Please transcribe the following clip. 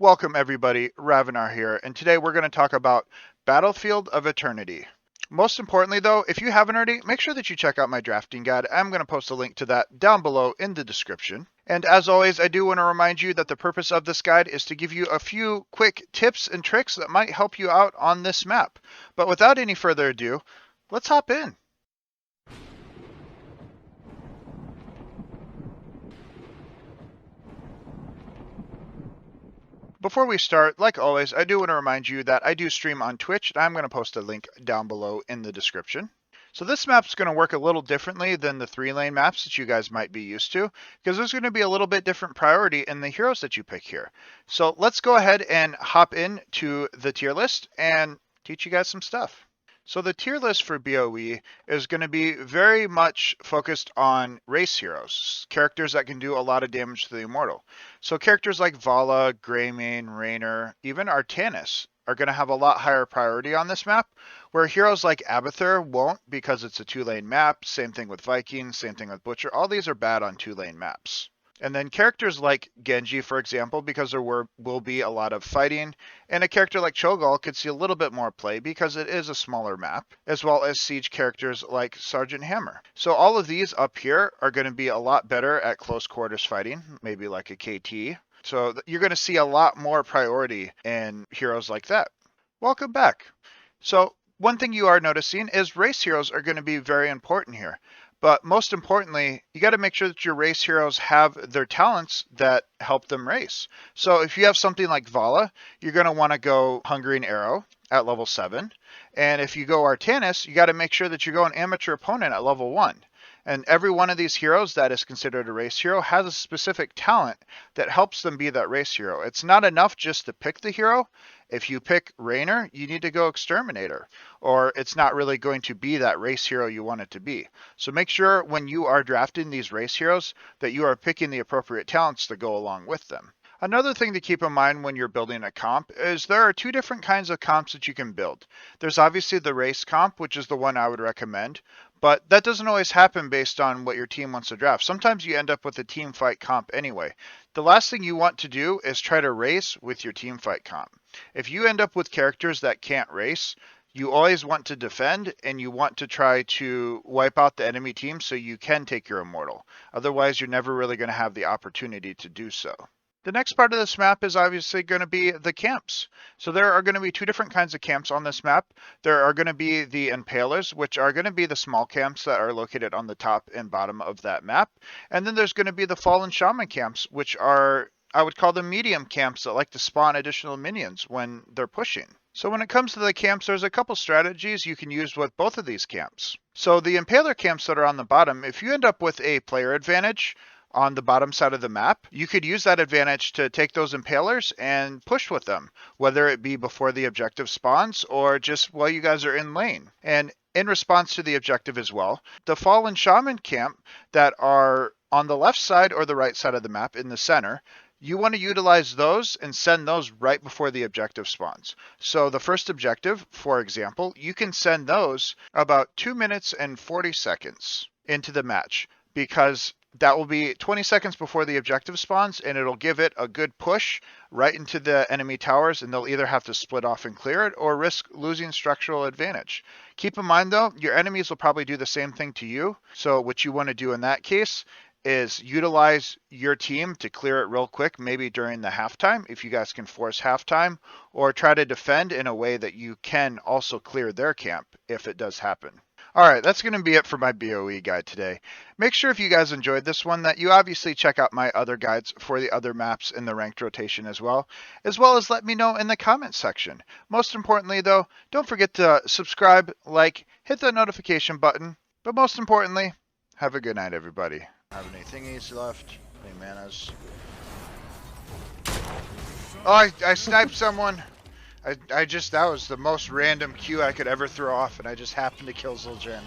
Welcome everybody, Ravenar here, and today we're going to talk about Battlefield of Eternity. Most importantly though, if you haven't already, make sure that you check out my drafting guide. I'm going to post a link to that down below in the description. And as always, I do want to remind you that the purpose of this guide is to give you a few quick tips and tricks that might help you out on this map. But without any further ado, let's hop in. Before we start, like always, I do want to remind you that I do stream on Twitch, and I'm going to post a link down below in the description. So this map's going to work a little differently than the 3-lane maps that you guys might be used to, because there's going to be a little bit different priority in the heroes that you pick here. So let's go ahead and hop into the tier list and teach you guys some stuff. So the tier list for BOE is going to be very much focused on race heroes, characters that can do a lot of damage to the Immortal. So characters like Vala, Greymane, Raynor, even Artanis are going to have a lot higher priority on this map, where heroes like Abathur won't because it's a 2-lane map. Same thing with Viking, same thing with Butcher. All these are bad on 2-lane maps. And then characters like Genji, for example, because there will be a lot of fighting, and a character like Cho'Gall could see a little bit more play because it is a smaller map, as well as siege characters like Sergeant Hammer. So all of these up here are going to be a lot better at close quarters fighting, maybe like a KT. So you're going to see a lot more priority in heroes like that. Welcome back. So one thing you are noticing is race heroes are going to be very important here. But most importantly, you got to make sure that your race heroes have their talents that help them race. So if you have something like Vala, you're going to want to go Hungering Arrow at level 7. And if you go Artanis, you got to make sure that you're going Amateur Opponent at level 1. And every one of these heroes that is considered a race hero has a specific talent that helps them be that race hero. It's not enough just to pick the hero. If you pick Raynor, you need to go Exterminator, or it's not really going to be that race hero you want it to be. So make sure when you are drafting these race heroes that you are picking the appropriate talents to go along with them. Another thing to keep in mind when you're building a comp is there are two different kinds of comps that you can build. There's obviously the race comp, which is the one I would recommend, but that doesn't always happen based on what your team wants to draft. Sometimes you end up with a team fight comp anyway. The last thing you want to do is try to race with your team fight comp. If you end up with characters that can't race, you always want to defend and you want to try to wipe out the enemy team so you can take your Immortal. Otherwise, you're never really going to have the opportunity to do so. The next part of this map is obviously going to be the camps. So there are going to be two different kinds of camps on this map. There are going to be the Impalers, which are going to be the small camps that are located on the top and bottom of that map. And then there's going to be the Fallen Shaman camps, which are, I would call them medium camps that like to spawn additional minions when they're pushing. So when it comes to the camps, there's a couple strategies you can use with both of these camps. So the Impaler camps that are on the bottom, if you end up with a player advantage on the bottom side of the map, you could use that advantage to take those Impalers and push with them, whether it be before the objective spawns or just while you guys are in lane. And in response to the objective as well, the Fallen Shaman camp that are on the left side or the right side of the map in the center, you want to utilize those and send those right before the objective spawns. So the first objective, for example, you can send those about 2 minutes and 40 seconds into the match, because that will be 20 seconds before the objective spawns, and it'll give it a good push right into the enemy towers, and they'll either have to split off and clear it or risk losing structural advantage. Keep in mind though, your enemies will probably do the same thing to you. So what you want to do in that case is utilize your team to clear it real quick, maybe during the halftime, if you guys can force halftime, or try to defend in a way that you can also clear their camp if it does happen. Alright, that's going to be it for my BOE guide today. Make sure if you guys enjoyed this one that you obviously check out my other guides for the other maps in the ranked rotation as well as let me know in the comments section. Most importantly though, don't forget to subscribe, like, hit the notification button, but most importantly, have a good night everybody. Have any thingies left? Any manas? Oh, I sniped someone! that was the most random Q I could ever throw off, and I just happened to kill Zul'jin.